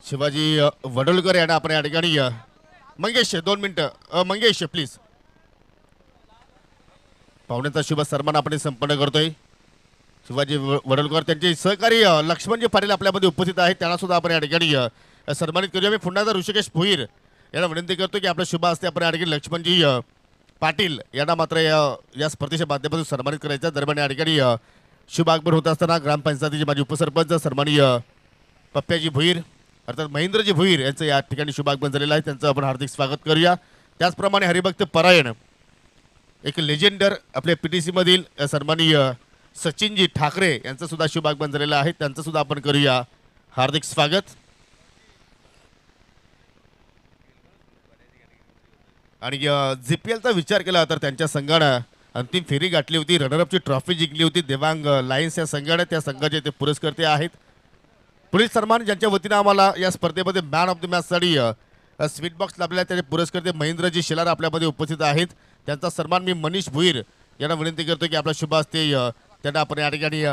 शिवाजी वडोलकर यांना आपण या ठिकाणी मंगेश 2 मिनिटं मंगेश प्लीज पाहुण्यांचा शुभ सन्मान आपण संपन्न करतोय। शिवाजी वडोलकर त्यांचे सहकारी लक्ष्मणजी पाटील आपल्यामध्ये उपस्थित आहेत, त्यांना सुद्धा आपण या ठिकाणी सन्मानित करूया। मी पुन्हा ऋषिकेश भोईर यांना विनंती करतो की आपल्या शुभ हस्ते आपण या ठिकाणी लक्ष्मणजी पाटील यांना मात्र या स्पर्धेच्या माध्यमातून सन्मानित करायचं। दरम्यान या ठिकाणी शुभ आगमन होत असताना ग्रामपंचायतीचे माजी उपसरपंच सन्माननीय पप्प्याजी भोईर अर्थात महेंद्रजी भोईर यांचं या ठिकाणी शुभ आगमन झालेलं आहे, त्यांचं आपण हार्दिक स्वागत करूया। त्याचप्रमाणे हरिभक्त परायण एक लेजेंडर आपल्या पीटीसी मधील सन्माननीय सचिनजी ठाकरे यांचं सुद्धा शुभ आगमन झालेलं आहे, त्यांचं सुद्धा आपण करूया हार्दिक स्वागत। आणि जीपीएलचा विचार केला तर त्यांच्या संघानं अंतिम फेरी गाठली होती, रनरअपची ट्रॉफी जिंकली होती। देवांग लायन्स या संघाने त्या संघाचे ते पुरस्कर्ते आहेत। पुढील सन्मान ज्यांच्या वतीनं आम्हाला या स्पर्धेमध्ये मॅन ऑफ द मॅचसाठी स्वीट बॉक्स लाभलेला त्याचे पुरस्कर्ते महेंद्रजी शेलार आपल्यामध्ये उपस्थित आहेत, त्यांचा सन्मान मी मनीष भोईर यांना विनंती करतो की आपल्या शुभ हस्ते त्यांना आपण या ठिकाणी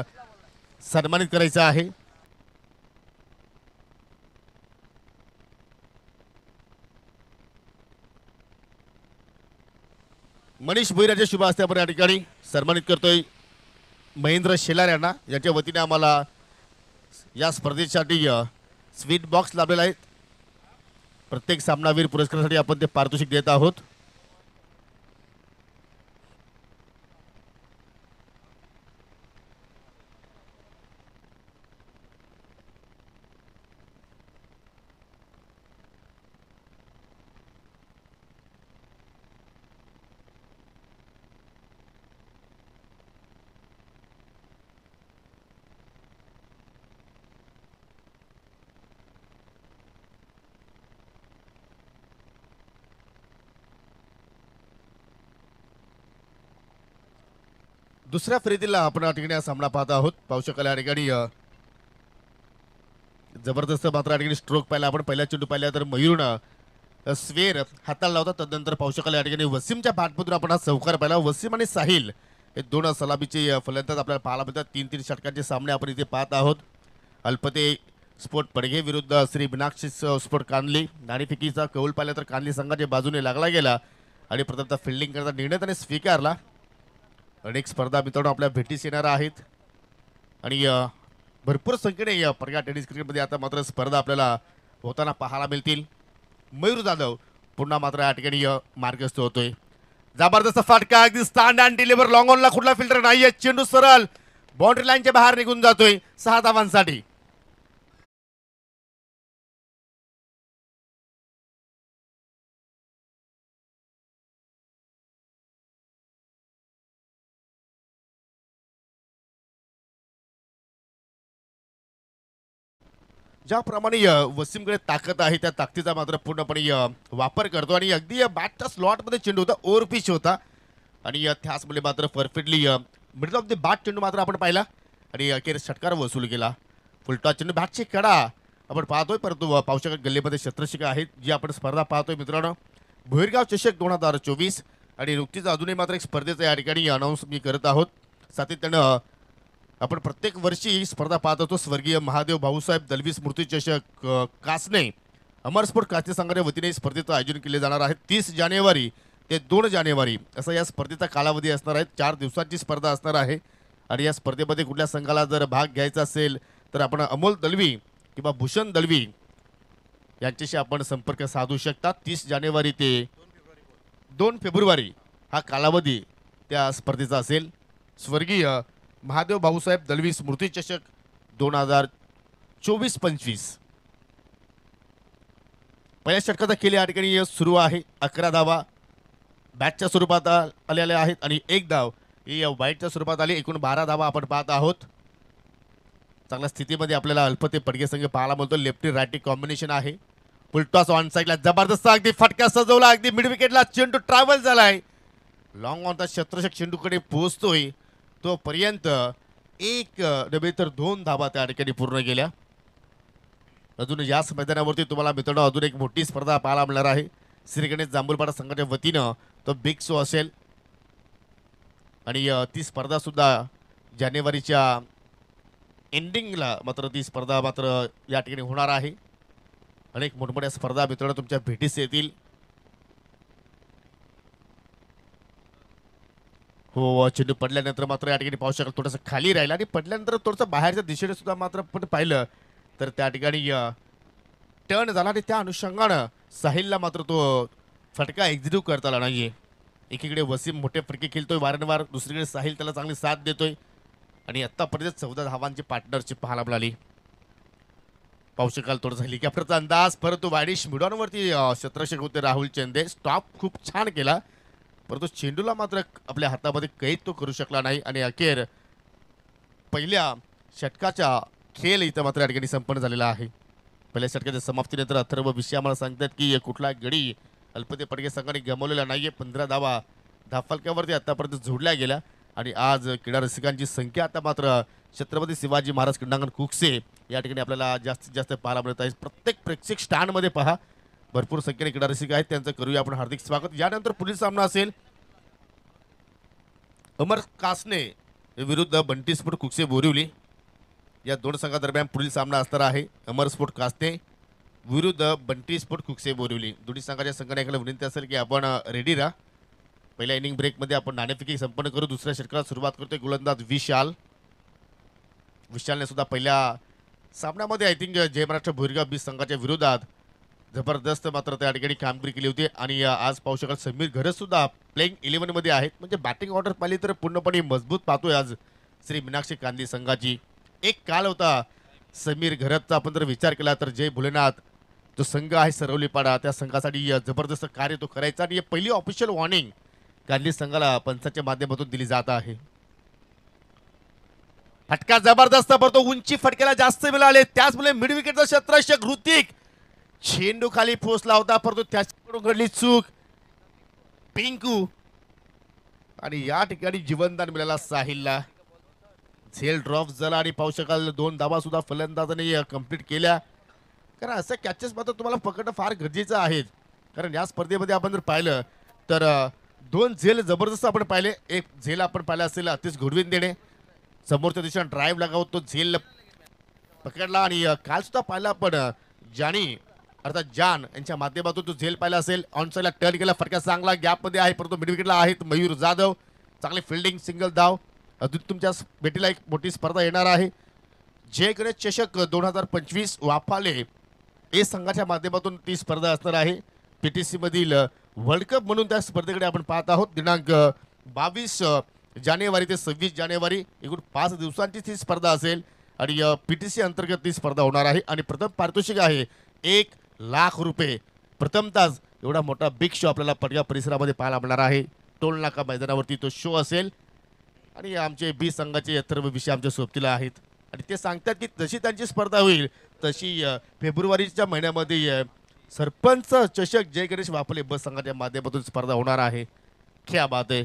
सन्मानित करायचं आहे। मनीष भोईर यांच्या शुभ हस्ते आपण या ठिकाणी सन्मानित करतोय महेंद्र शेलार यांना, यांच्या वतीने आम्हाला या स्पर्धेसाठी स्वीट बॉक्स लाभलेला आहे। प्रत्येक सामनावीर पुरस्कारासाठी आपण ते पारितोषिक देत आहोत। दुसऱ्या फेरीतील आपण या ठिकाणी सामना पाहत आहोत। पाहू शकाल या ठिकाणी जबरदस्त मात्र या ठिकाणी स्ट्रोक पाहिला आपण, पहिला चेंडू पाहिला तर मयूरनं स्वेर हाताला लावता, तदनंतर पाहू शकाल या ठिकाणी वसीमच्या बॅटमधून आपण हा चौकार पाहिला। वसीम आणि साहिल हे दोन सलामीचे फलंदाज आपल्याला पाहायला मिळतात। 3-3 षटकांचे सामने आपण इथे पाहत आहोत। अल्पते स्पोर्ट पडघे विरुद्ध श्री मीनाक्षी स्पोर्ट कानली, नाणेफेकीचा कौल पाहिला तर कानली संघाच्या बाजूने लागला गेला आणि प्रथमतः फिल्डिंग करता निर्णय त्याने स्वीकारला। अनेक स्पर्धा मित्रांनो आपल्या भेटीस येणार आहेत आणि भरपूर संख्येने या प्रज्ञा टेनिस क्रिकेटमध्ये आता मात्र स्पर्धा आपल्याला होताना पाहायला मिळतील। मयूर जाधव पुन्हा मात्र या ठिकाणी मार्गस्थ होतोय। जबरदस्त फटका, अगदी स्टँड अँड डिलिव्हर, लॉंग ऑनला कुठला फिल्टर नाहीये, चेंडू सरळ बाउंड्री लाईनच्या बाहेर निघून जातोय 6 धावांसाठी। ज्याप्रमाणे वसीमकडे ताकद आहे त्या ताकदीचा मात्र पूर्णपणे वापर करतो आणि अगदी बॅटच्या स्लॉटमध्ये चेंडू होता, ओव्हर पिच होता आणि त्याच मुळे मात्र perfectly middle of the bat चेंडू मात्र आपण पाहिला आणि अखेर षटकार वसूल केला। फुलटॉस चेंडू बॅटची कडा आपण पाहतोय, परंतु पाहू शकत गल्लीमध्ये शत्रशिका आहेत जी आपण स्पर्धा पाहतोय मित्रांनो। भोईरगाव चषक 2024 आणि नुकतीच अजूनही मात्र एक स्पर्धेचा या ठिकाणी अनाऊन्स मी करत आहोत। सातत्यानं आपण प्रत्येक वर्षी स्पर्धा पाहत होतो। स्वर्गीय महादेव भाऊसाहेब दलवी स्मृती चषक कासने अमर स्पोर्ट कासने संघाच्या वतीने स्पर्धेचं आयोजन केले जाणार आहे। 30 जानेवारी ते 2 जानेवारी असा या स्पर्धेचा कालावधी असणार आहे। 4 दिवसांची स्पर्धा असणार आहे आणि या स्पर्धेमध्ये कुठल्या संघाला जर भाग घ्यायचा असेल तर आपण अमोल दलवी किंवा भूषण दलवी यांच्याशी आपण संपर्क साधू शकता। 30 जानेवारी ते 2 फेब्रुवारी हा कालावधी त्या स्पर्धेचा असेल। स्वर्गीय महादेव भाऊसाहेब दलवी स्मृती चषक 2024-25 पहिल्या षटकाचा खेळ या ठिकाणी सुरू आहे। 11 धावा बॅटच्या स्वरूपात आलेल्या आहेत आणि 1 धाव ही वाईटच्या स्वरूपात आली। एकूण 12 धावा आपण पाहत आहोत। चांगल्या स्थितीमध्ये आपल्याला अल्पते पडगे संघ पाहायला मिळतो। लेफ्टी राईटी कॉम्बिनेशन आहे। फुलटॉस ऑन साईडला जबरदस्त अगदी फटका सजवला, अगदी मिड विकेटला चेंडू ट्रॅव्हल झालाय, लॉंग ऑनचा शत्रक्षक चेंडूकडे पोहोचतोय तोपर्यंत 1 डबे तर 2 धावा त्या ठिकाणी पूर्ण केल्या। अजून याच मैदानावरती तुम्हाला मित्रांनो अजून एक मोठी स्पर्धा पाहायला मिळणार आहे। श्री गणेश जांभूलपाडा संघाच्या वतीनं तो बिग शो असेल आणि ती स्पर्धा सुद्धा जानेवारीच्या एंडिंगला मात्र ती स्पर्धा मात्र या ठिकाणी होणार आहे। अनेक मोठमोठ्या स्पर्धा मित्रांनो तुमच्या भेटीस येतील. हो, चेंडू पडल्यानंतर मात्र या ठिकाणी पाहू शकाल थोडंसं खाली राहिलं आणि पडल्यानंतर थोडंसं बाहेरच्या दिशेने सुद्धा मात्र आपण पाहिलं तर त्या ठिकाणी टर्न झाला आणि त्या अनुषंगानं साहिलला मात्र तो फटका एक्झिक्यूट करता आला नाहीये. एकीकडे वसीम मोठे फटके खेळतोय वारंवार, दुसरीकडे साहिल त्याला चांगली साथ देतोय आणि आत्तापर्यंत 14 धावांची पार्टनरशिप पाहायला मिळाली. पाहू शकाल थोडासा हेलिकॉप्टरचा अंदाज, परंतु वायडिश मिडॉनवरती क्षेत्ररक्षक होते राहुल चंदे, स्टॉप खूप छान केला परंतु चेंडूला मात्र आपल्या हातामध्ये कैद तो करू शकला नाही आणि अखेर पहिल्या षटकाचा खेळ इथं मात्र या ठिकाणी संपन्न झालेला आहे. पहिल्या षटकाच्या समाप्तीनंतर अथर्व विषय आम्हाला सांगतात की कुठला गडी अल्पते पडके संघाने गमावलेला नाहीये. 15 धावा धाफलक्यावरती आतापर्यंत जोडल्या गेल्या आणि आज क्रीडा रसिकांची संख्या आता मात्र छत्रपती शिवाजी महाराज क्रीडांगण कुकसे या ठिकाणी आपल्याला जास्तीत जास्त पाहायला मिळत आहे. प्रत्येक प्रेक्षक स्टँडमध्ये पहा भरपूर संख्येने क्रीडा रसिक आहेत, त्यांचं करूया आपण हार्दिक स्वागत. यानंतर पुढील सामना असेल अमर कासने विरुद्ध बंटी स्पोर्ट कुकसे बोरिवली. या दोन संघादरम्यान पुढील सामना असणार आहे अमर स्पोर्ट कासने विरुद्ध बंटी स्पोर्ट कुकसे बोरिवली. दोन्ही संघाच्या संघटनेकडे विनंती असेल की आपण रेडी राहा. पहिल्या इनिंग ब्रेकमध्ये आपण नाणेफेकी संपन्न करू. दुसऱ्या षटकाला सुरुवात करतोय गोलंदाज विशालने सुद्धा पहिल्या सामन्यामध्ये आय थिंक जय महाराष्ट्र भोरगाव बी संघाच्या विरोधात जबरदस्त मात्र त्या ठिकाणी कामगिरी केली होती आणि आज पाहू शकाल समीर घरत सुद्धा प्लेइंग 11 मध्ये आहेत. म्हणजे बॅटिंग ऑर्डर पाहिली तर पूर्णपणे मजबूत पाहतोय आज श्री मीनाक्षी कांदी संघाची. एक काल होता समीर घरतचा, आपण जर विचार केला तर जय भोलेनाथ जो संघ आहे सरवलीपाडा त्या संघासाठी जबरदस्त कार्य तो करायचा आणि पहिली ऑफिशियल वॉर्निंग गांधी संघाला पंचाच्या माध्यमातून दिली जात आहे. फटका जबरदस्त पडतो, उंची फटक्याला जास्त मिळाले, त्याचमुळे मिड विकेटचा क्षेत्ररक्षक ऋतिक चेंडू खाली पोहोचला होता परंतु त्याच्याकडून घडली चूक. पिंकू आणि या ठिकाणी जीवनदान मिळाला साहिलला. झेल ड्रॉप झाला आणि पाहू शकाल 2 धावा सुद्धा फलंदाजाने कंप्लीट केल्या. कारण असं कॅचेस मात्र तुम्हाला पकडणं फार गरजेचं आहे. कारण या स्पर्धेमध्ये आपण जर पाहिलं तर 2 झेल जबरदस्त आपण पाहिले. एक झेल आपण पाहिला असेल अतिश घोडवीन देणे, समोरच्या दिशेने ड्राईव्ह लगावत तो झेल पकडला आणि काल सुद्धा पाहिला आपण जानी अर्थात जान यांच्या माध्यमातून तो झेल पाहिला असेल. ऑनसाईडला टर्न केला, फटका चांगला गॅपमध्ये आहे परंतु मिड विकेटला आहेत मयूर जाधव, चांगली फिल्डिंग सिंगल धाव. अजून तुमच्या भेटीला एक मोठी स्पर्धा येणार आहे जय गणेश चषक 2025 वाफाले ए संघाच्या माध्यमातून ती स्पर्धा असणार आहे. पीटीसी मधील वर्ल्ड कप म्हणून त्या स्पर्धेकडे आपण पाहत आहोत. दिनांक 22 जानेवारी ते 26 जानेवारी एकूण 5 दिवसांची ती स्पर्धा असेल आणि पीटीसी अंतर्गत ती स्पर्धा होणार आहे आणि प्रथम पारितोषिक आहे 1 लाख रुपये. प्रथमतःच एवढा मोठा बिग शो आपल्याला पडगा परिसरामध्ये पाहायला मिळणार आहे. टोल नाका मैदानावरती तो शो असेल आणि आमचे बी संघाचे अथर्व विषय आमच्या सोबतीला आहेत आणि ते सांगतात की जशी त्यांची स्पर्धा होईल तशी फेब्रुवारीच्या महिन्यामध्ये सरपंच चषक जय गणेश वाफले बस संघाच्या माध्यमातून स्पर्धा होणार आहे. क्या बात आहे.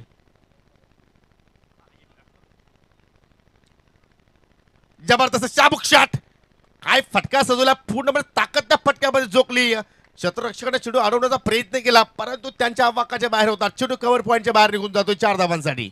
जबरदस्त चाबुक शॉट, काय फटका सजवला, पूर्णपणे ताकद त्या फटक्यामध्ये झोकली. क्षेत्ररक्षकाने चेंडू अडवण्याचा प्रयत्न केला परंतु त्यांच्या आवाकाच्या बाहेर होता. चेंडू कव्हर पॉईंटच्या बाहेर निघून जातो 4 धावांसाठी.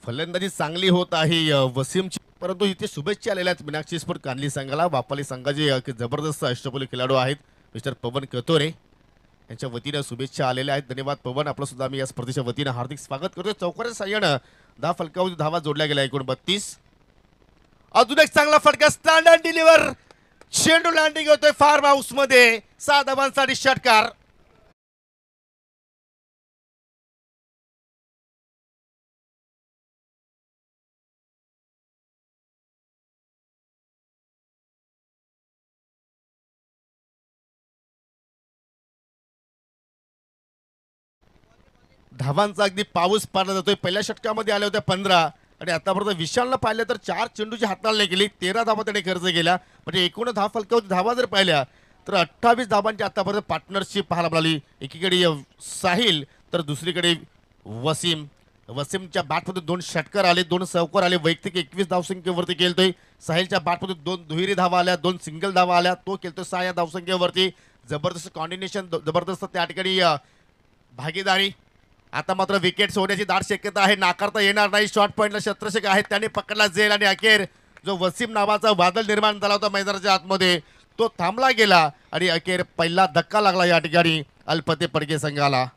फलंदाजी चांगली होत आहे वसीमची परंतु इथे शुभेच्छा आलेल्या आहेत मीनाक्षी स्पोर्ट कांदली संघाला. वापाली संघाचे जबरदस्त अष्टपैलू खेळाडू आहेत मिस्टर पवन कतोरे यांच्या वतीनं शुभेच्छा आलेल्या आहेत. धन्यवाद पवन, आपलं सुद्धा मी या स्पर्धेच्या वतीनं हार्दिक स्वागत करतोय. चौकाच्या साह्यानं 10 फलकावरून धावा जोडल्या गेल्या एकूण 32. अजून एक चांगला फटका, स्टँडर्ड डिलिव्हर, चेंडू लँडिंग होतोय फार्म हाऊस मध्ये. 6 धावांसाठी षटकार. धावांचा अगदी पाऊस पाडला जातोय. पहिल्या षटकामध्ये आल्या होत्या 15 आणि आतापर्यंत विशालनं पाहिलं तर 4 चेंडूची हाताळणी केली, 13 धावा त्याने खर्च केला. म्हणजे एकूण 10 फलकावरती धावा जर पाहिल्या तर 28 धावांची आतापर्यंत पार्टनरशिप पाहायला मिळाली. एकीकडे साहिल तर दुसरीकडे वसीम. वसीमच्या बॅटमध्ये 2 षटकर आले, 2 चौकार आले, वैयक्तिक 21 धावसंख्येवरती खेळतोय. साहिलच्या बॅटमध्ये 2 दुहेरी धावा आल्या, 2 सिंगल धावा आल्या, तो खेळतोय 6 या धावसंख्येवरती. जबरदस्त कॉम्बिनेशन, जबरदस्त त्या ठिकाणी भागीदारी. आता मात्र विकेट सोडण्याची दाट शक्यता आहे, नाकारता येणार नाही. शॉर्ट पॉइंटला शत्रक्षक आहेत, त्याने पकडला जाईल आणि अखेर जो वसीम नावाचा वादळ निर्माण झाला होता मैदानाच्या आतमध्ये तो थांबला गेला आणि अखेर पहिला धक्का लागला या ठिकाणी अल्पते पडके संघाला.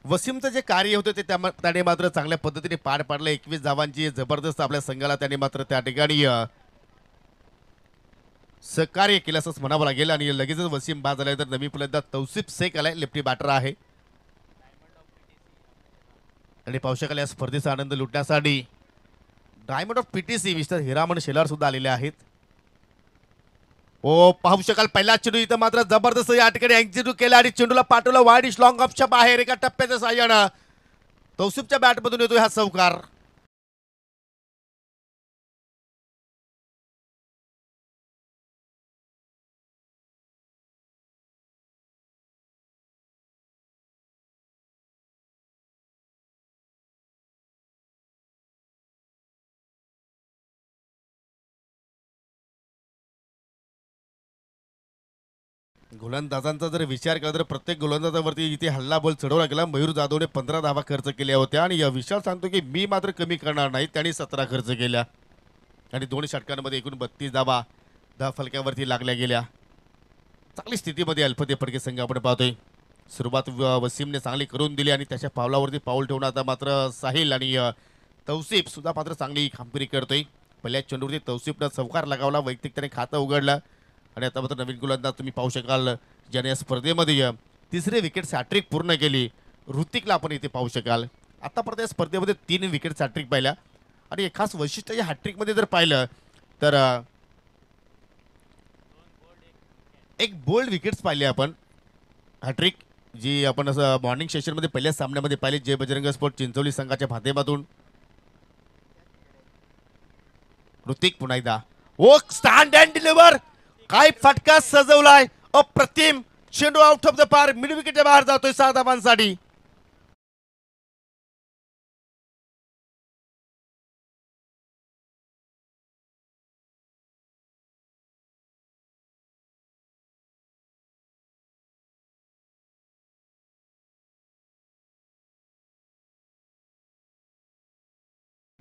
वसीमचं जे कार्य होतं ते त्याने मात्र चांगल्या पद्धतीने पार पाडलं. 21 धावांची जबरदस्त आपल्या संघाला त्याने मात्र त्या ठिकाणी सहकार्य केलं असंच म्हणावं लागेल. आणि लगेचच वसीम बाद झाल्यानंतर नवी फलंदाज तौसिफ शेख आलाय, लेफ्टी बॅटर आहे. आणि पाहू शकाल या स्पर्धेचा आनंद लुटण्यासाठी diamond of PTC mister Hiraman Shelar सुद्धा आलेले आहेत. ओ पाहू शकाल पहिला चेंडू इथं मात्र जबरदस्त या ठिकाणी एक्झिक्यूट केला आणि चेंडूला पाठवला वाईड लॉंग ऑफच्या बाहेर. एका टप्प्याच्या साह्यानं तौसिफच्या बॅटमधून येतोय हा चौकार. गोलंदाजांचा जर विचार केला तर प्रत्येक गोलंदाजावरती इथे हल्लाबोल चढवला गेला. मयूर जाधवने 15 धावा खर्च केल्या होत्या आणि विशाल सांगतो की मी मात्र कमी करणार नाही, त्यांनी 17 खर्च केल्या आणि 2 षटकांमध्ये एकूण 32 धावा 10 फलक्यावरती लागल्या गेल्या. चांगली स्थितीमध्ये अल्पते फडके संघ आपण पाहतोय. सुरुवात वसीमने चांगली करून दिली आणि त्याच्या पावलावरती पाऊल ठेवून आता मात्र साहिल आणि तौसिफ सुद्धा मात्र चांगली कामगिरी करतोय. पहिल्या चेंडूवरती तौसिफनं चौकार लगावला, वैयक्तिक त्याने खातं उघडलं आणि आता मात्र नवीन गोलंदाज तुम्ही पाहू शकाल ज्याने या स्पर्धेमध्ये तिसरी विकेट हॅट्रिक पूर्ण केली, ऋतिकला आपण इथे पाहू शकाल. आतापर्यंत या स्पर्धेमध्ये 3 विकेट हॅट्रिक पाहिल्या आणि एक खास वैशिष्ट्य या हॅट्रिकमध्ये जर पाहिलं तर एक बोल्ड विकेट्स पाहिले आपण. हॅट्रिक जी आपण असं मॉर्निंग सेशनमध्ये पहिल्याच सामन्यामध्ये पाहिले जय बजरंग स्पोर्ट चिंचोली संघाच्या माध्यमातून. ऋतिक पुन्हा एकदा ओ स्टँड अँड डिलिव्हर, काय फटका सजवलाय, अप्रतिम. चेंडू आउट ऑफ द पार, मिड विकेटच्या बाहेर जातोय 6 धावांसाठी.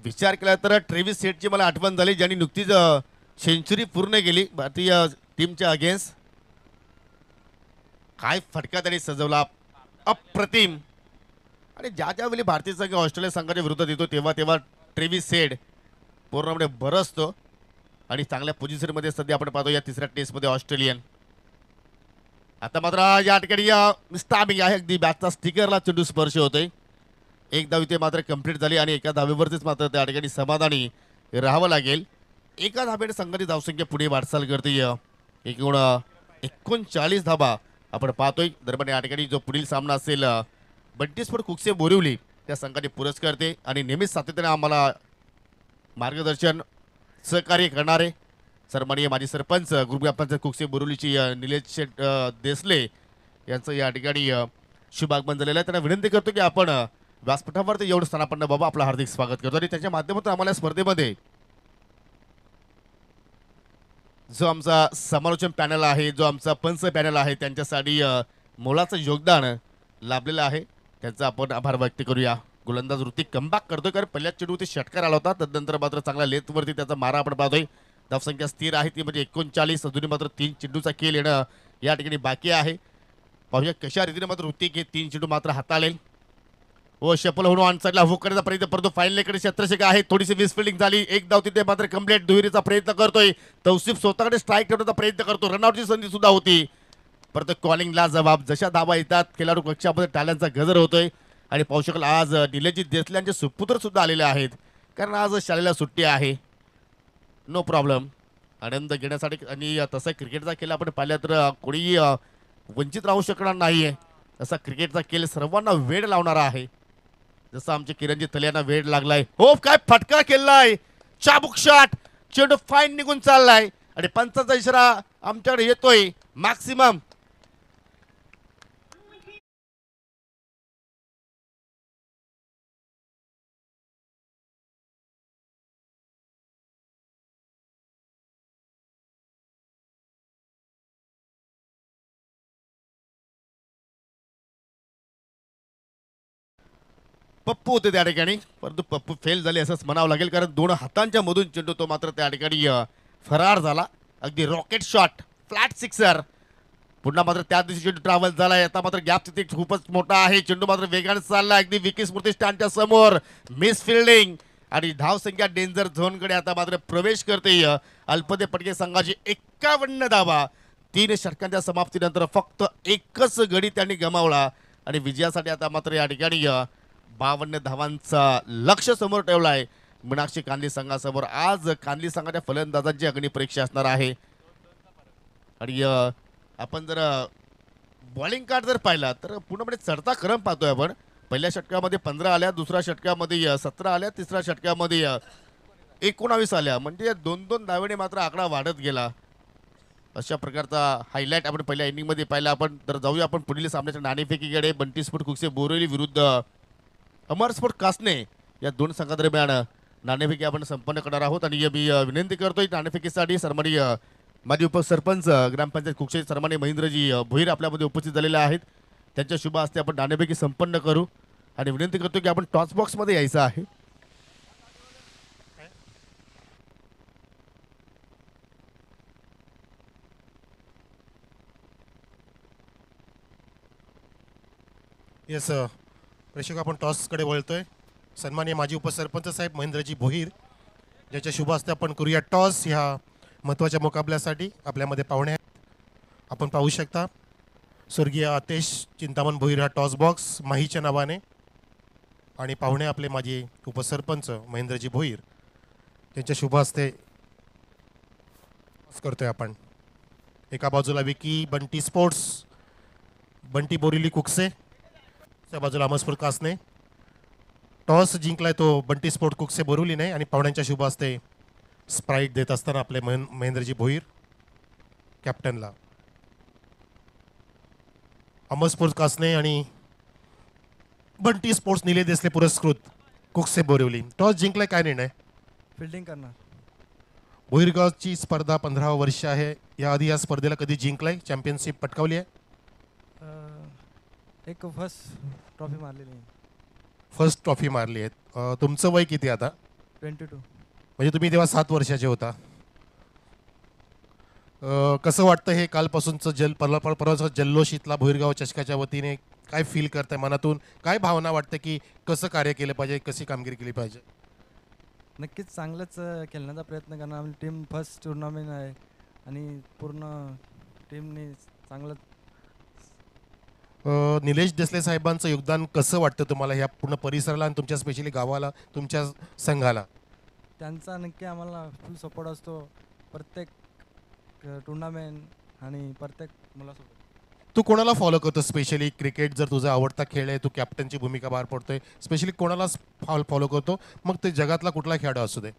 विचार केला तर ट्रेविस सेटची मला आठवण झाली, ज्यांनी नुकतीच सेंचुरी पूर्ण केली भारतीय टीमच्या अगेन्स्ट. काय फटका त्यांनी सजवला, अप्रतिम. आणि ज्या वेळी भारतीय संघ ऑस्ट्रेलिया संघाच्या विरोधात येतो तेव्हा तेव्हा ट्रेविस सेड पूर्णपणे बरसतो आणि चांगल्या पोझिशनमध्ये सध्या आपण पाहतो या तिसऱ्या टेस्टमध्ये ऑस्ट्रेलियन. आता मात्र या ठिकाणी स्टामिंग आहे, अगदी बॅटचा स्टिकरला चेंडू स्पर्श होतोय. एक धाव इथे मात्र कंप्लीट झाली आणि एका धावेवरतीच मात्र त्या ठिकाणी समाधानी राहावं लागेल. एका धावेने संघाची धावसंख्या पुढे वाटचाल करते. एकूण 39 धावा आपण पाहतोय. दरम्यान या ठिकाणी जो पुढील सामना असेल बंटी स्पोर्ट कुकसे बोरिवली त्या संघाने पुरस्कारते आणि नेहमीच सातत्याने आम्हाला मार्गदर्शन सहकार्य करणारे सन्माननीय माजी सरपंच ग्रुप पंचायत कुकसे बोरिवलीची निलेश शेठ देसले यांचं या ठिकाणी शुभागमन झालेलं आहे. त्यांना विनंती करतो की आपण व्यासपीठावरती येऊन स्थानापन्न बाबा आपलं हार्दिक स्वागत करतो आणि त्याच्या माध्यमातून आम्हाला स्पर्धेमध्ये जो आमचा समालोचन पॅनल आहे, जो आमचा पंच पॅनल आहे, त्यांच्यासाठी मोलाचं योगदान लाभलेलं आहे, त्यांचा आपण आभार व्यक्त करूया. गोलंदाज ऋतिक कमबॅक करतोय, कारण पहिल्याच चेंडूवरती षटकार आला होता, तदनंतर मात्र चांगला लेथवरती त्याचा मारा आपण पाहतोय. धावसंख्या स्थिर आहे ती म्हणजे 39. अजूनही मात्र 3 चेंडूचा खेळ येणं या ठिकाणी बाकी आहे. पाहूया कशा रीतीने मात्र ऋतिक हे 3 चेंडू मात्र हाताळेल. हो शेपल होऊन ऑन साईडला हुक करण्याचा प्रयत्न परंतु फाईनलकडे क्षेत्रशेखा आहे. थोडीशी मिसफिल्डिंग झाली. एक धाव तिथे मात्र कंप्लीट. दुहेरीचा प्रयत्न करतोय. तौसिफ स्वतःकडे स्ट्राईक ठेवण्याचा प्रयत्न करतो. रनआउटची संधी सुद्धा होती परंतु कॉलिंगला जबाब. जशा धावा येतात खेळाडू कक्षामध्ये टाळ्यांचा गजर होतोय आणि पाहू शकाल आज निलेशजी देसले यांचे सुपुत्र सुद्धा आलेले आहेत कारण आज शाळेला सुट्टी आहे. नो प्रॉब्लेम आनंद घेण्यासाठी. आणि तसा क्रिकेटचा खेळ आपण पाहिला तर कोणीही वंचित राहू शकणार नाहीये. तसा क्रिकेटचा खेळ सर्वांना वेळ लावणारा आहे जसं आमच्या किरणजी तले यांना वेळ लागलाय. हो काय फटका केलाय. चाबुक शॉट. चेंडू फाईन निघून चाललाय आणि पंचाचा इशारा आमच्याकडे येतोय. मॅक्सिमम पप्पू होते त्या ठिकाणी परंतु पप्पू फेल झाले असंच म्हणावं लागेल कारण दोन हातांच्या मधून चेंडू तो मात्र त्या ठिकाणी फरार झाला. अगदी रॉकेट शॉट फ्लॅट सिक्सर. पुन्हा मात्र त्या दिवशी चेंडू ट्रॅव्हल झालाय. आता मात्र गॅप तिथे खूपच मोठा आहे. चेंडू मात्र वेगाने चालला अगदी विकी स्मृती स्टँडच्या समोर. मिस फिल्डिंग आणि धावसंख्या डेंजर झोनकडे आता मात्र प्रवेश करते अल्पदे पटके संघाची. 51 धावा. 3 षटकांच्या समाप्तीनंतर फक्त एकच गडी त्यांनी गमावला आणि विजयासाठी आता मात्र या ठिकाणी 52 धावांचा लक्ष समोर ठेवला आहे मीनाक्षी कांदली संघासमोर. आज कांदली संघाच्या फलंदाजांची अग्नी परीक्षा असणार आहे आणि आपण जर बॉलिंग कार्ड जर पाहिला तर पूर्णपणे चढता क्रम पाहतोय आपण. पहिल्या षटकामध्ये 15 आल्या, दुसऱ्या षटकामध्ये 17 आल्या, तिसऱ्या षटकामध्ये 19 आल्या. म्हणजे 2-2 धावेने मात्र आकडा वाढत गेला. अशा प्रकारचा हायलाइट आपण पहिल्या इनिंगमध्ये पाहिला. आपण तर जाऊया आपण पुढील सामन्याच्या नाणेफेकीकडे. बंटी स्पोर्ट कुकसे बोरिवली विरुद्ध अमर स्पोर्ट कासने या दोन संघादरम्यान नाणेफेकी आपण संपन्न करणार आहोत आणि मी विनंती करतोय नाणेफेकीसाठी सन्माननीय माजी उपसरपंच ग्रामपंचायत कुकसे सन्माननीय महेंद्रजी भोईर आपल्यामध्ये उपस्थित झालेले आहेत. त्यांच्या शुभ हस्ते आपण नाणेफेकी संपन्न करू आणि विनंती करतो की आपण टॉस बॉक्समध्ये यायचं आहे. येस प्रेक्षक आपण टॉसकडे वळतोय. सन्माननीय माजी उपसरपंच साहेब महेंद्रजी भोईर ज्याच्या शुभ हस्ते आपण करूया टॉस. ह्या महत्त्वाच्या मुकाबल्यासाठी आपल्यामध्ये पाहुणे आहेत. आपण पाहू शकता स्वर्गीय आतेश चिंतामण भोईर हा टॉस बॉक्स माहीच्या नावाने आणि पाहुणे आपले माजी उपसरपंच महेंद्रजी भोईर त्यांच्या शुभ हस्ते करतोय आपण. एका बाजूला विकी बंटी स्पोर्ट्स बंटी बोरिवली कुकसे, त्या बाजूला अमरस्फूर कासने. टॉस जिंकलाय तो बंटी स्पोर्ट कुकसे बोरिवली नाही आणि पाहुण्यांच्या शुभ हस्ते स्प्राईट देत असताना आपले महेंद्रजी भोईर कॅप्टनला. अमरस्फूर कासने आणि बंटी स्पोर्ट्स निले देसले पुरस्कृत कुकसे बोरिवली. टॉस जिंकलाय काय निर्णय? फिल्डिंग करणार. भोईरगावची स्पर्धा 15 वर्ष आहे. याआधी या स्पर्धेला कधी जिंकलाय, चॅम्पियनशिप पटकावली आहे? एक फर्स्ट ट्रॉफी मारलेली आहे. फर्स्ट ट्रॉफी मारली आहे. तुमचं वय किती आता? 22. म्हणजे तुम्ही तेव्हा 7 वर्षाचे होता. कसं वाटतं हे कालपासूनचं परवाचा जल्लोष इथला भोईरगाव चषकाच्या वतीने काय फील करताय मनातून? काय भावना वाटतं की कसं कार्य केलं पाहिजे, कशी कामगिरी केली पाहिजे? नक्कीच चांगलंच खेळण्याचा प्रयत्न करणार. आपली टीम फर्स्ट टुर्नामेंट आहे आणि पूर्ण टीमने चांगलं. निलेश देसले साहेबांचं योगदान कसं वाटतं तुम्हाला ह्या पूर्ण परिसराला आणि तुमच्या स्पेशली गावाला, तुमच्या संघाला? त्यांचा नक्की आम्हाला फुल सपोर्ट असतो प्रत्येक टुर्नामेंट आणि प्रत्येक मुलासोबत. तू कोणाला फॉलो करतो स्पेशली? क्रिकेट जर तुझा आवडता खेळ आहे, तू कॅप्टनची भूमिका पार पडतोय, स्पेशली कोणाला फॉलो करतो? मग ते जगातला कुठला खेळाडू असू दे.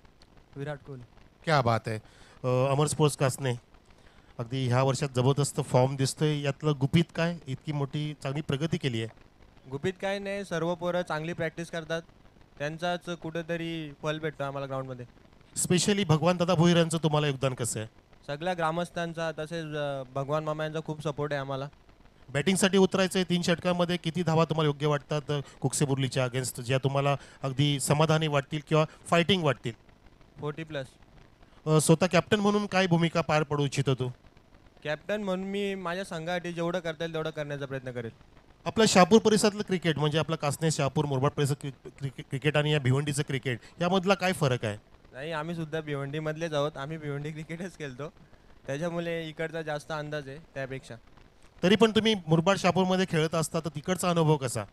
विराट कोहली. क्या बात आहे. अमर स्पोर्ट्स कासने अगदी ह्या वर्षात जबरदस्त फॉर्म दिसतोय. यातलं गुपित काय? इतकी मोठी चांगली प्रगती केली आहे. गुपित काय नाही, सर्व पोरं चांगली प्रॅक्टिस करतात, त्यांचाच कुठेतरी फल भेटतो आम्हाला ग्राउंडमध्ये. स्पेशली भगवान दादा भोईर यांचं तुम्हाला योगदान कसं आहे? सगळ्या ग्रामस्थांचा तसेच भगवान मामा यांचा खूप सपोर्ट आहे आम्हाला. बॅटिंगसाठी उतरायचं आहे 3 षटकामध्ये किती धावा तुम्हाला योग्य वाटतात कुकसे बुर्लीच्या अगेन्स्ट, ज्या तुम्हाला अगदी समाधानी वाटतील किंवा फायटिंग वाटतील? 40+. स्वतः कॅप्टन म्हणून काय भूमिका पार पडू इच्छितो तू? कॅप्टन म्हणून मी माझ्या संघासाठी जेवढं करता येईल तेवढं करण्याचा प्रयत्न करेल. आपलं शहापूर परिसरातलं क्रिकेट म्हणजे आपलं कासने शहापूर मुरबाड परिसर क्रिकेट आणि या भिवंडीचं क्रिकेट यामधला काय फरक आहे? नाही, आम्ही सुद्धा भिवंडीमधलेच आहोत. आम्ही भिवंडी क्रिकेटच खेळतो, त्याच्यामुळे इकडचा जास्त अंदाज आहे त्यापेक्षा. तरी पण तुम्ही मुरबाड शहापूरमध्ये खेळत असता तर तिकडचा अनुभव कसा?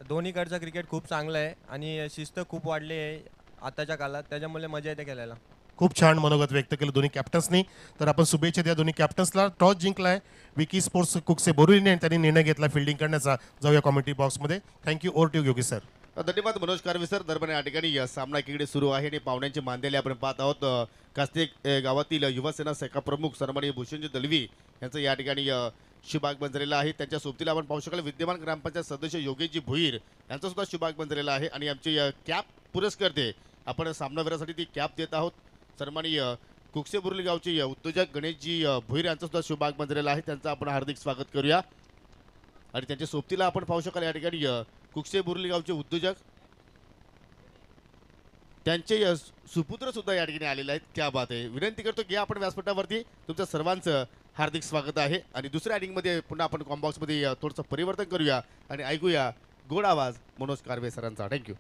दोन्हीकडचा क्रिकेट खूप चांगला आहे आणि शिस्त खूप वाढली आहे आताच्या काळात, त्याच्यामुळे मजा येते खेळायला. खूप छान मनोगत व्यक्त केलं दोन्ही कॅप्टन्सनी. तर आपण शुभेच्छा द्या दोन्ही कॅप्टन्सला. टॉस जिंकलाय विकी स्पोर्ट्स कुकसे बोरुलीने आणि त्यांनी निर्णय घेतला फिल्डिंग करण्याचा. जाऊया कॉमेंट्री बॉक्समध्ये. Thank you. Over to Yogi sir. धन्यवाद मनोज कारवे सर. दरम्यान या ठिकाणी सामना एकीकडे सुरू आहे आणि पाहुण्यांची मानलेली आपण पाहत आहोत. कास्ते गावातील युवासेना शाखा प्रमुख सन्माननीय भूषणजी दलवी यांचं या ठिकाणी शुभागमन झालेला आहे. त्यांच्या सोबतीला आपण पाहू शकाल विद्यमान ग्रामपंचायत सदस्य योगेशजी भोईर यांचा सुद्धा शुभागमन झालेला आहे आणि आमची कॅप पुरस्कर्ते आपण सामनावीरासाठी ती कॅप देत आहोत. सन्माननीय कुकसे बुर्ली गावचे उद्योजक गणेशजी भोईर यांचं सुद्धा शुभागमन झालेलं आहे. त्यांचं आपण हार्दिक स्वागत करूया. आणि त्यांच्या सोबतीला आपण पाहू शकाल या ठिकाणी कुकसे बुर्ली गावचे उद्योजक त्यांचे सुपुत्र सुद्धा या ठिकाणी आलेले आहेत. क्या बात आहे. विनंती करतो की आपण व्यासपीठावरती तुमचं सर्वांचं हार्दिक स्वागत आहे. आणि दुसऱ्या इनिंगमध्ये पुन्हा आपण कॉम्बॉक्समध्ये थोडंसं परिवर्तन करूया आणि ऐकूया गोड आवाज मनोज कारवे सरांचा. थँक्यू.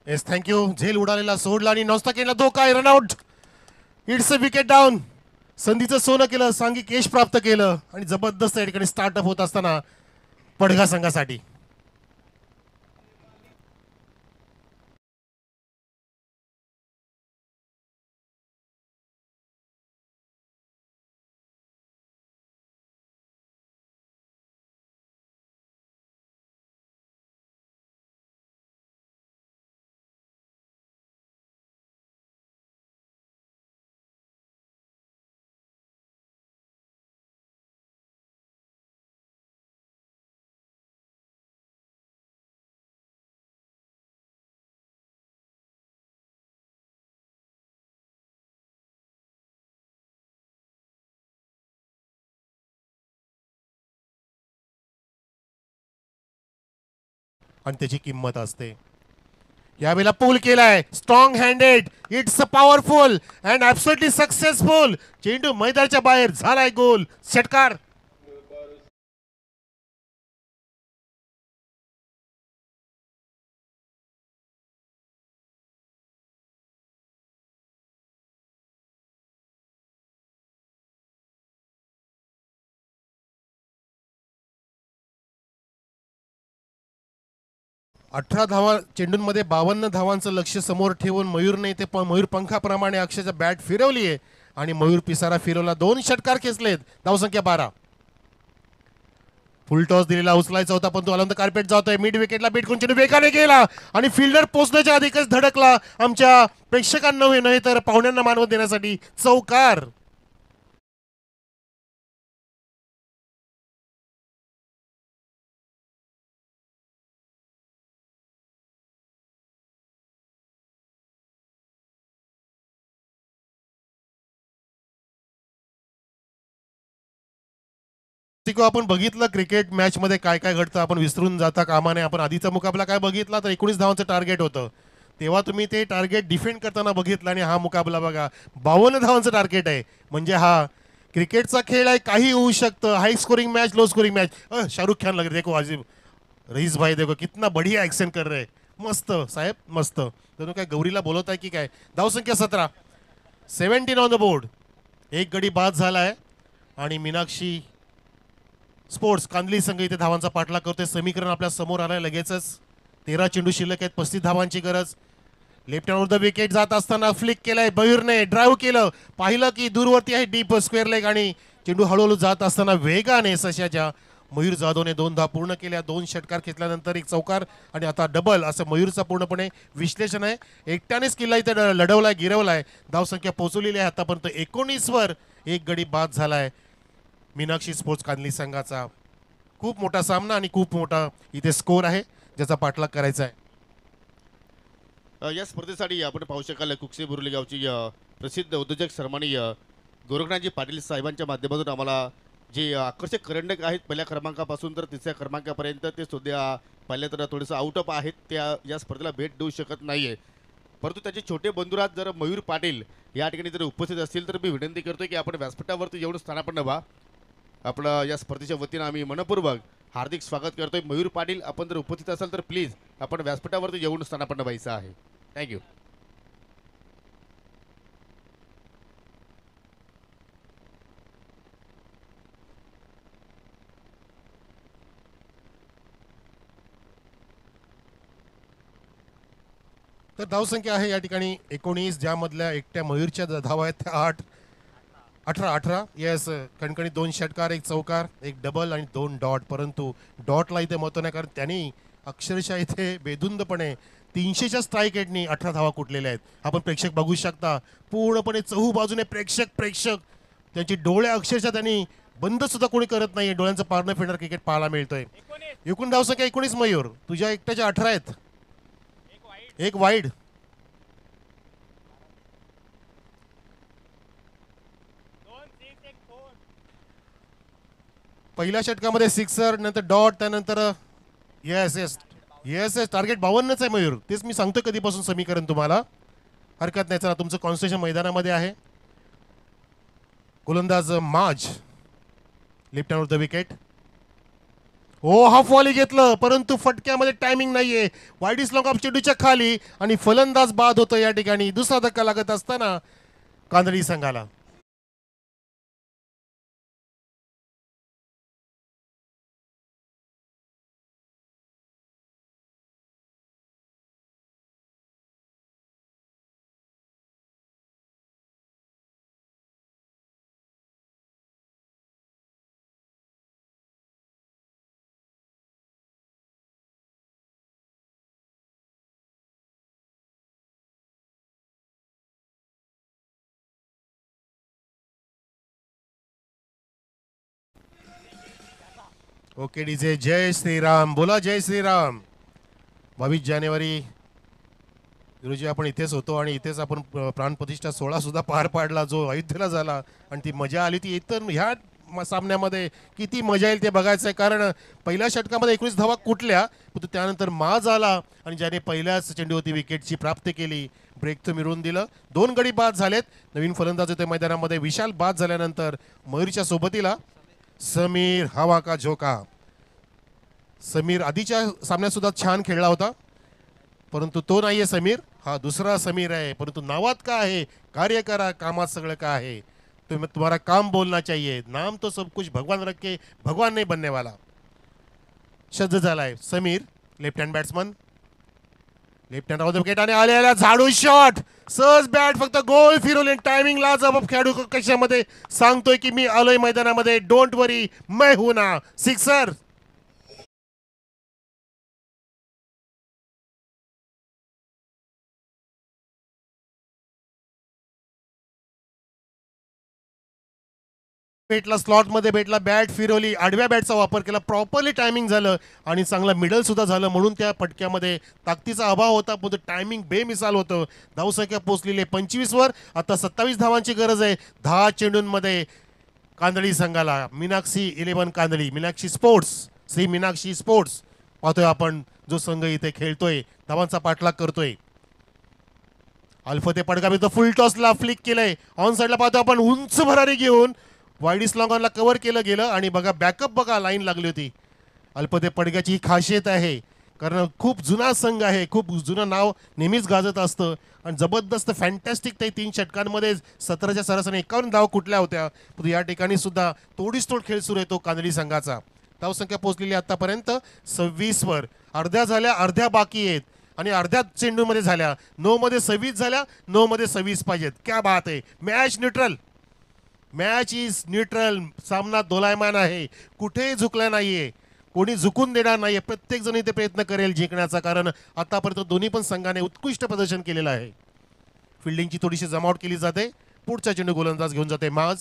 Yes thank you. झेल उडालेला सोडला आणि नॉस्ता केला धोका आहे. Run out. It's a wicket down. संधीचं सोनं केलं, सांघिक यश प्राप्त केलं आणि जबरदस्त या ठिकाणी स्टार्टअप होत असताना पडघा संघासाठी. आणि त्याची किंमत असते. यावेळेला पूल केलाय. Strong handed. It's a powerful and absolutely successful. चेंडू मैदानाच्या बाहेर झालाय गोल. षटकार. अठरा धावा चेंडूंमध्ये 52 धावांचं लक्ष समोर ठेवून मयूरने ते मयूर पंखाप्रमाणे अक्षरशः बॅट फिरवली आहे आणि मयूर पिसारा फिरवला. 2 षटकार खेचलेत. धावसंख्या 12. फुल टॉस दिलेला उचलायचा होता पण तो अलाउन द कार्पेट जातोय. मिड विकेटला बिटकून चेंडू वेगाने गेला आणि फिल्डर पोहोचण्याच्या आधीच धडकला. आमच्या प्रेक्षकांना नव्हे तर पाहुण्यांना मानवत देण्यासाठी चौकार. आपण बघितलं क्रिकेट मॅच मध्ये काय काय घडतं आपण विसरून जाता कामाने. आपण आधीचा मुकाबला काय बघितला तर 19 धावांचं टार्गेट होतं. तेव्हा तुम्ही ते टार्गेट डिफेंड करताना बघितलं आणि हा मुकाबला बघा 52 धावांचं टार्गेट आहे. म्हणजे हा क्रिकेटचा खेळ आहे. काही होऊ शकतं. High scoring match, low scoring match. Shahrukh Khan लग देखो अजीब रईस भाई देखो कितना बढ़िया ऍक्शन कर रहे. मस्त साहेब मस्त. तर काय गौरीला बोलवत आहे की काय. धावसंख्या 17. 17 ऑन द बोर्ड. एक गडी बाद झालाय आणि मीनाक्षी स्पोर्ट्स कांदली संघ इथे धावांचा पाठलाग करतोय. समीकरण आपल्या समोर आलंय लगेचच. 13 चेंडू शिल्लक आहेत. 35 धावांची गरज. लेफ्ट हँड द विकेट जात असताना फ्लिक केलाय मयूरने. ड्राईव्ह केलं. पाहिलं की दूरवरती आहे डीप स्क्वेअर लेग आणि चेंडू हळूहळू जात असताना वेगाने सशाच्या मयूर जाधवने 2 धावा पूर्ण केल्या. 2 षटकार घेतल्यानंतर एक चौकार आणि आता डबल असं मयूरचं पूर्णपणे विश्लेषण आहे. एकट्यानेच किल्ला इथे लढवलाय गिरवलाय. धावसंख्या पोहोचलेली आहे आतापर्यंत 19 वर. एक गडी बाद झालाय मीनाक्षी स्पोर्ट्स कांदली संघाचा. खूप मोठा सामना आणि खूप मोठा इथे स्कोर आहे ज्याचा पाठलाग करायचा आहे. या स्पर्धेसाठी आपण पाहू शकाल कुकसे बुर्ली गावची प्रसिद्ध उद्योजक सन्माननीय गोरखनाथजी पाटील साहेबांच्या माध्यमातून आम्हाला जे आकर्षक करंडक आहेत पहिल्या क्रमांकापासून तर तिसऱ्या क्रमांकापर्यंत ते सध्या पाहिलं तर थोडंसं आउट ऑफ आहेत. त्या या स्पर्धेला भेट देऊ शकत नाही आहे. परंतु त्याचे छोटे बंधुराज जर मयूर पाटील या ठिकाणी जर उपस्थित असतील तर मी विनंती करतोय की आपण व्यासपीठावरती येऊन स्थानापन्न व्हा. आपलं या स्पर्धेच्या वतीनं आम्ही मनपूर्वक हार्दिक स्वागत करतोय. मयूर पाटील, आपण जर उपस्थित असाल तर प्लीज आपण व्यासपीठावरती येऊन स्थानापन्न व्हायचं आहे. थँक्यू. तर धावसंख्या आहे या ठिकाणी 19, ज्यामधल्या एकट्या मयूरच्या धावा आहेत त्या 18. येस, कणकणी 2 षटकार, 1 चौकार, 1 डबल आणि 2 डॉट. परंतु डॉटला इथे महत्व नाही, कारण त्यांनी अक्षरशः इथे बेधुंदपणे 300च्या स्ट्राईक रेटनी 18 धावा कुठलेल्या आहेत. आपण प्रेक्षक बघू शकता, पूर्णपणे चहू बाजूने प्रेक्षक त्यांची डोळे अक्षरशः त्यांनी बंद सुद्धा कोणी करत नाही. डोळ्यांचं पारणं फिरणार क्रिकेट पाहायला मिळतोय. एकूण धावसंख्या 19 मयूर, तुझ्या एकट्याच्या 18 आहेत, 1 वाईड. पहिल्या षटकामध्ये सिक्सर, नंतर डॉट, त्यानंतर येस टार्गेट 52च आहे मयूर. तेच मी सांगतो कधीपासून समीकरण तुम्हाला. हरकत नाही, चला तुमचं कॉन्स्टेशन मैदानामध्ये आहे. गोलंदाज माज, left hand of the wicket. हो, हाफ वॉली घेतलं, परंतु फटक्यामध्ये टायमिंग नाहीये. वाईडिस लॉंग ऑफ चेंडूच्या खाली आणि फलंदाज बाद होतो या ठिकाणी. दुसरा धक्का लागत असताना कांदळी संघाला. ओके डीजे, जय श्रीराम, बोला जय श्रीराम. 22 जानेवारी रोजी आपण इथेच होतो आणि इथेच आपण प्राणप्रतिष्ठा सोहळा सुद्धा पार पाडला, जो अयोध्येला झाला. आणि ती मजा आली ती इतर ह्या सामन्यामध्ये किती मजा येईल ते बघायचं आहे. कारण पहिल्या षटकामध्ये 19 धावा कुठल्या, पण त्यानंतर माज आला आणि ज्याने पहिल्याच चेंडूवरती विकेटची प्राप्ती केली, ब्रेक तो मिळवून दिलं. 2 गडी बाद झालेत. नवीन फलंदाज होते मैदानामध्ये. विशाल बाद झाल्यानंतर मयूरच्या सोबतीला समीर, हवा का झोका. समीर आधीच्या सामन्यात सुद्धा छान खेळला होता, परंतु तो नाहीये समीर, हा दुसरा समीर आहे. परंतु नावात का आहे, कार्य करा, कामात सगळं का आहे. तुम्हारा काम बोलना चाहिए, नाम तो सब कुछ भगवान रखे, भगवान नहीं बनने वाला. सज्ज झालाय Sameer, left hand batsman, left hand of the wicket. आणि आलेला झाडू शॉट, सहज बॅट फक्त गोल फिरवले. टायमिंग लाजवाब खेळाडू कशामध्ये सांगतोय की मी आलोय मैदानामध्ये, डोंट वरी मैं हूं ना. सिक्सर. भेटला, स्लॉट मध्ये भेटला, बॅट फिरवली, आडव्या बॅटचा वापर केला, प्रॉपरली टायमिंग झालं आणि चांगला मिडल सुद्धा झालं. म्हणून त्या फटक्यामध्ये ताकदीचा अभाव होता, पण टायमिंग बेमिसाल होतं. धावसंख्या पोहोचलेली 25 वर. आता 27 धावांची गरज आहे 10 चेंडूंमध्ये कांदळी संघाला. मीनाक्षी 11 कांदळी, मीनाक्षी स्पोर्ट्स, श्री मीनाक्षी स्पोर्ट्स पाहतोय आपण, जो संघ इथे खेळतोय, धावांचा पाठलाग करतोय. अल्फते पडगामी तो फुल टॉसला फ्लिक केलंय. ऑन साईडला पाहतो आपण, उंच भरारी घेऊन वाईडिस लॉंगॉनला कव्हर केलं गेलं आणि बघा बॅकअप, बघा लाईन लागली होती. अल्पते पडग्याची ही खासियत आहे, कारण खूप जुना संघ आहे, खूप जुनं नाव नेहमीच गाजत असतं आणि जबरदस्त फॅन्टॅस्टिक ते 3 षटकांमध्ये 17च्या सरासरी 51 धाव कुठल्या होत्या. पण या ठिकाणी सुद्धा तोडीसतोड खेळ सुरू आहे तो कांदळी संघाचा. धावसंख्या पोहोचलेली आतापर्यंत 26 वर. अर्ध्या झाल्या, अर्ध्या बाकी आहेत आणि अर्ध्या चेंडूमध्ये झाल्या. 9 मध्ये 26 झाल्या, 9 मध्ये 26 पाहिजेत. क्या बात आहे. Match neutral, match is neutral. सामना दोलायमान आहे, कुठेही झुकला नाहीये, कोणी झुकून देणार नाहीये. प्रत्येक जण इथे प्रयत्न करेल जिंकण्याचा, कारण आतापर्यंत दोन्ही पण संघाने उत्कृष्ट प्रदर्शन केलेलं आहे. फिल्डिंगची थोडीशी जमावट केली जाते. पुढचा चेंडू गोलंदाज घेऊन जाते माज.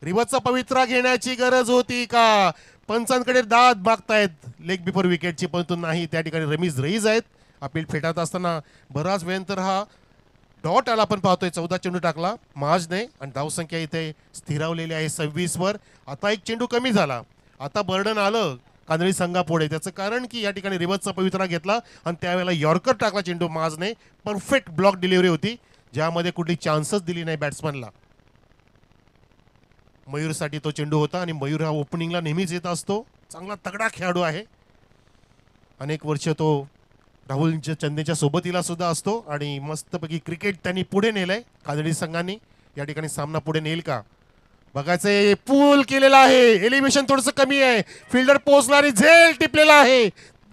रिवर्सचा पवित्रा घेण्याची गरज होती का, पंचांकडे दाद मागतायत लेग बिफोर विकेटची, परंतु नाही. त्या ठिकाणी रमीज रईस आहेत. अपील फेटाळत असताना बराच वेळानंतर हा डॉट आला. आपण पाहतोय 14 चेंडू टाकला महाजने आणि धावसंख्या इथे स्थिरावलेली आहे 26 वर. आता एक चेंडू कमी झाला, आता बर्डन आलं कांदळी संघापुढे. त्याचं कारण की या ठिकाणी रिवर्सचा पवित्रा घेतला आणि त्यावेळेला यॉर्कर टाकला चेंडू महाजने. परफेक्ट ब्लॉक डिलिव्हरी होती, ज्यामध्ये कुठली चान्सच दिली नाही बॅट्समनला. मयूरसाठी तो चेंडू होता आणि मयूर हा ओपनिंगला नेहमीच येत असतो. चांगला तगडा खेळाडू आहे. अनेक वर्ष तो राहुल चंदेच्या सोबतीला सुद्धा असतो आणि मस्तपैकी क्रिकेट त्यांनी पुढे नेलंय काजळी संघाने. या ठिकाणी सामना पुढे नेईल का बघायचंय. पूल केलेला आहे, एलिव्हेशन थोडंसं कमी आहे, फिल्डर पोहोचला आणि झेल टिपलेला आहे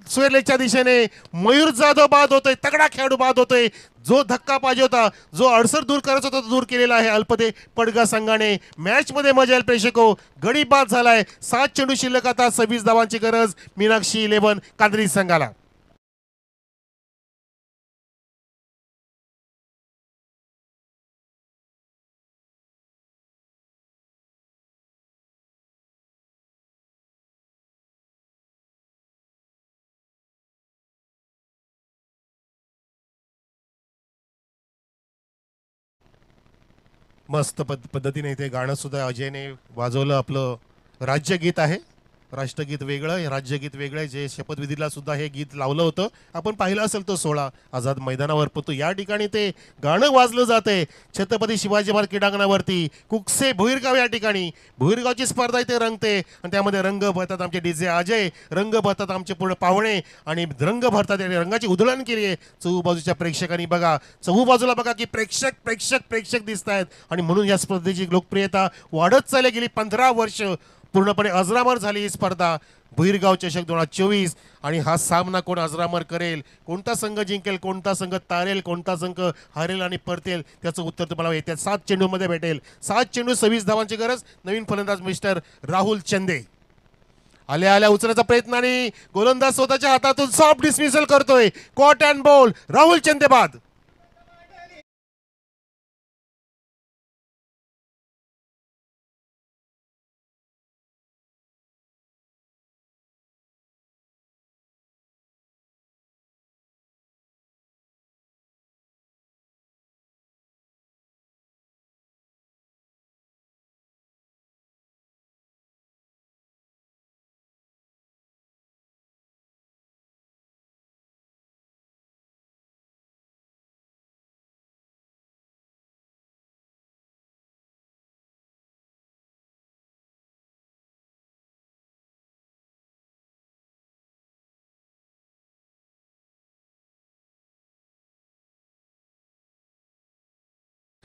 स्वेरलेच्या दिशेने. मयूर जाधव बाद होतोय, तगडा खेळाडू बाद होतोय. जो धक्का पाहिजे होता, जो अडसर दूर करायचा होता तो दूर केलेला आहे अल्पते पडगा संघाने. मॅच मध्ये मजा येईल प्रेक्षको. गडी बाद झालाय. 7 चेंडू शिल्लक, आता 26 धावांची गरज मीनाक्षी 11 कांद्री संघाला. मस्त पद्धतीने इथे गाणं सुद्धा अजयने वाजवलं. आपलं राज्यगीत आहे, राष्ट्रगीत वेगळं, राज्यगीत वेगळं आहे. जे शपथविधीला सुद्धा हे गीत लावलं होतं, आपण पाहिलं असेल तो सोहळा आझाद मैदानावर. परंतु या ठिकाणी ते गाणं वाजलं जाते छत्रपती शिवाजी महाराज क्रीडांगणावरती. कुकसे भुईरगाव या ठिकाणी भुईरगावची स्पर्धा इथे रंगते आणि त्यामध्ये रंग भरतात आमचे डीजे अजय, रंग भरतात आमचे पूर्ण पाहुणे आणि रंग भरतात. आणि रंगाची उधळण केली आहे चहूबाजूच्या प्रेक्षकांनी. बघा चहूबाजूला बघा की प्रेक्षक प्रेक्षक प्रेक्षक दिसत आहेत आणि म्हणून या स्पर्धेची लोकप्रियता वाढत चालली. गेली 15 वर्ष पूर्णपणे अजरामर झाली ही स्पर्धा. भुईरगाव चषक 2024 आणि हा सामना कोण अजरामर करेल, कोणता संघ जिंकेल, कोणता संघ तारेल, कोणता संघ हारेल आणि परतेल, त्याचं उत्तर तुम्हाला येत्या 7 चेंडूमध्ये भेटेल. 7 चेंडू 26 धावांची गरज. नवीन फलंदाज मिस्टर राहुल चंदे. आल्या आल्या उचलण्याचा प्रयत्न आणि गोलंदाज स्वतःच्या हातातून सॉफ्ट डिसमिसल करतोय. Caught and ball. Rahul Chande बाद.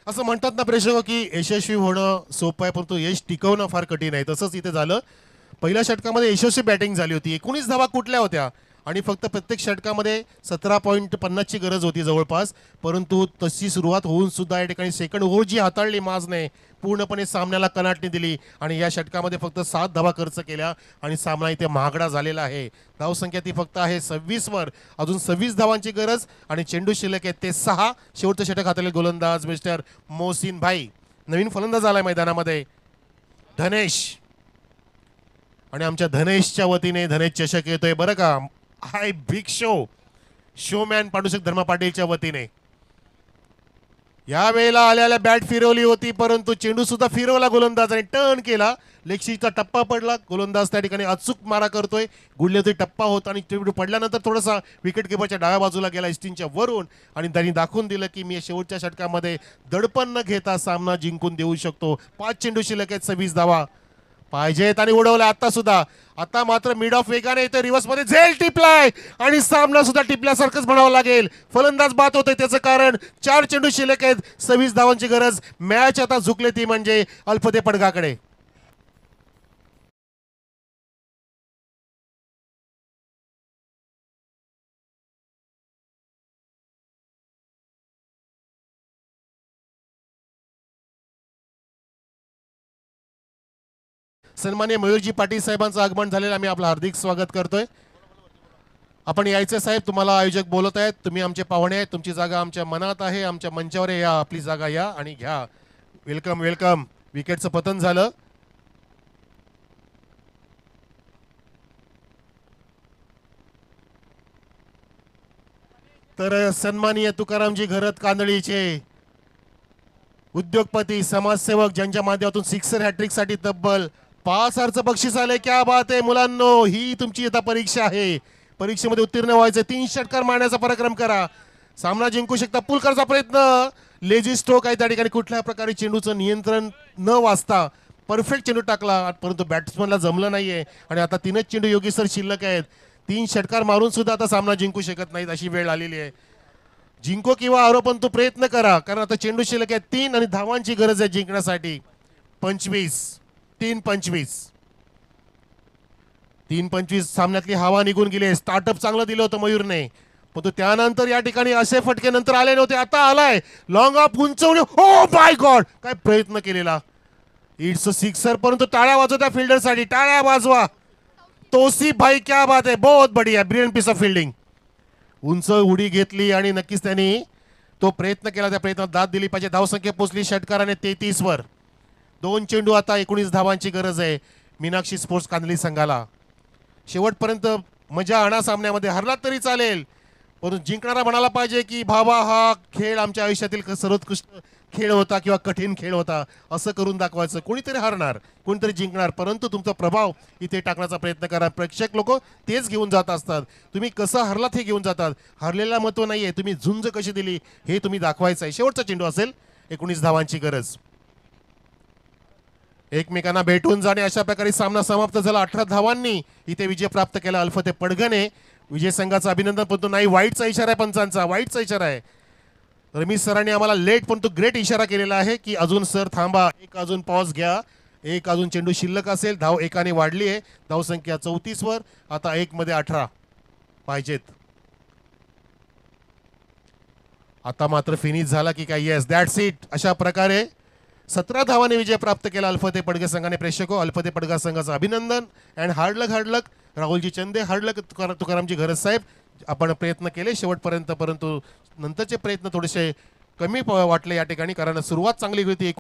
असं म्हणतात ना प्रेक्षक की यशस्वी होणं सोपं आहे परंतु यश टिकवणं फार कठीण आहे. तसंच इथे झालं. पहिल्या षटकामध्ये यशस्वी बॅटिंग झाली होती. 19 धावा कुठल्या होत्या आणि फक्त प्रत्येक षटकामध्ये 17.50 ची गरज होती जवळपास. परंतु तशी सुरुवात होऊन सुद्धा या ठिकाणी सेकंड ओव्हर जी हाताळली माजने पूर्णपणे सामन्याला कनाटणी दिली आणि या षटकामध्ये फक्त 7 धावा खर्च केल्या आणि सामना इथे महागडा झालेला आहे. धावसंख्या ती फक्त आहे 26 वर. अजून 26 धावांची गरज आणि चेंडू शिल्लक आहेत ते 6. शेवटचं षटक हाताळले गोलंदाज मिस्टर मोहसिन भाई. नवीन फलंदाज आलाय मैदानामध्ये धनेश आणि आमच्या धनेशच्या वतीने धनेश चषक येतोय बरं का. हाय बिग शोमॅन पांडुशेख धर्मा पाटीलच्या वतीने. या वेळेला आल्याला बॅट फिरवली होती परंतु चेंडू सुद्धा फिरवला गोलंदाजाने, टर्न केला. लेगशीचा टप्पा पडला. गोलंदाज त्या ठिकाणी अचूक मारा करतोय. गुडले होते टप्पा होता आणि चेंडू पडल्यानंतर थोडासा विकेट किपरच्या डाव्या बाजूला गेला इस्टिनच्या वरून आणि त्यांनी दाखवून दिलं की मी शेवटच्या षटकामध्ये दडपण न घेता सामना जिंकून देऊ शकतो. 5 चेंडू शिल्लक आहेत, 26 धावा पाहिजेत आणि उडवलं आता सुद्धा. आता मात्र मिड ऑफ वेगाने येते रिव्हर्स मध्ये झेल टिपलाय आणि सामना सुद्धा टिपल्यासारखंच म्हणावं लागेल. फलंदाज बाद होतोय त्याचं कारण 4 चेंडू शिल्लक आहेत, 26 धावांची गरज. मॅच आता झुकले ती म्हणजे अल्पते पडगाकडे. सन्माननीय मयूरजी पाटील साहेबांचं आगमन झालेलं आम्ही आपलं हार्दिक स्वागत करतोय. आपण यायचं साहेब, तुम्हाला आयोजक बोलत आहेत. तुम्ही आमचे पाहुणे आहेत, तुमची जागा आमच्या मनात आहे, आमच्या मंचावर या. आपली जागा या आणि घ्या. Welcome welcome. विकेटचं पतन झालं. तर सन्माननीय तुकारामजी घरत कांदळीचे उद्योगपती समाजसेवक ज्यांच्या माध्यमातून सिक्सर हॅट्रिक साठी तब्बल 5,000चं बक्षीस आलंय. क्या बात आहे मुलांनो, ही तुमची आता परीक्षा आहे. परीक्षेमध्ये उत्तीर्ण व्हायचं. 3 षटकार मारण्याचा पराक्रम करा. सामना जिंकू शकता. पुल करायचा प्रयत्न. लेझी स्ट्रोक आहे त्या ठिकाणी. कुठल्या प्रकारे चेंडूचं नियंत्रण न वाचता परफेक्ट चेंडू टाकला, परंतु बॅट्समनला जमलं नाहीये आणि आता 3च चेंडू योगी सर शिल्लक आहेत. 3 षटकार मारून सुद्धा आता सामना जिंकू शकत नाहीत अशी वेळ आलेली आहे. जिंको किंवा हारो पण तो प्रयत्न करा, कारण आता चेंडू शिल्लक आहे 3 आणि धावांची गरज आहे जिंकण्यासाठी. 3-25 सामन्यातली हवा निघून गेली. स्टार्टअप चांगलं दिलं होतं मयूरने, परंतु त्यानंतर या ठिकाणी असे फटके नंतर आले नव्हते. आता आलाय लॉंग ऑफ उंचवणे. ओ माय गॉड, काय प्रयत्न केलेला. इट्स अ सिक्सर, परंतु टाळ्या वाजवत्या फिल्डरसाठी. टाळ्या वाजवा. तौसिफ भाई क्या बात है, बहुत बढ़िया, ब्रिलियंट पीस ऑफ फील्डिंग. उंच उडी घेतली आणि नक्कीच त्यांनी तो प्रयत्न केला. त्या प्रयत्नात दाद दिली पाहिजे. धावसंख्या पोचली षटकाराने 33 वर. 2 चेंडू, आता 19 धावांची गरज आहे मीनाक्षी स्पोर्ट्स कांदली संघाला. शेवटपर्यंत मजा आणा सामन्यामध्ये. हरलात तरी चालेल, परंतु जिंकणारा म्हणाला पाहिजे की बाबा हा खेळ आमच्या आयुष्यातील सर्वोत्कृष्ट खेळ होता किंवा कठीण खेळ होता, असं करून दाखवायचं. कोणीतरी हरणार, कोणीतरी जिंकणार, परंतु तुमचा प्रभाव इथे टाकण्याचा प्रयत्न करा. प्रेक्षक लोक तेच घेऊन जात असतात. तुम्ही कसं हरलात हे घेऊन जातात. हरलेला महत्व नाहीये, तुम्ही झुंज कशी दिली हे तुम्ही दाखवायचं आहे. शेवटचा चेंडू असेल, 19 धावांची गरज. एकमेकांना भेटून जाणे अशा प्रकारे सामना समाप्त झाला. 18 धावांनी इथे विजय प्राप्त केला अल्फते पडगणे. विजय संघाचं अभिनंदन. परंतु नाही, वाईटचा इशारा आहे पंचांचा, वाईटचा इशारा आहे. रमेश सरांनी आम्हाला लेट परंतु ग्रेट इशारा केलेला आहे की अजून सर थांबा, एक अजून पॉज घ्या, एक अजून चेंडू शिल्लक असेल. धाव एकाने वाढली आहे. धावसंख्या 34 वर. आता 1 मध्ये 18 पाहिजेत. आता मात्र फिनिश झाला की काय? Yes, that's it. अशा प्रकारे 17 धावांनी विजय प्राप्त केला अल्फते पडगे संघाने. प्रेक्षको, अल्फते पडगा संघाचं अभिनंदन. अँड हार्ड लक राहुलजी चंदे, हार्ड लक तुकारामजी घरत साहेब. आपण प्रयत्न केले शेवटपर्यंत, परंतु नंतरचे प्रयत्न थोडेसे कमी वाटले या ठिकाणी, कारण सुरुवात चांगली होती.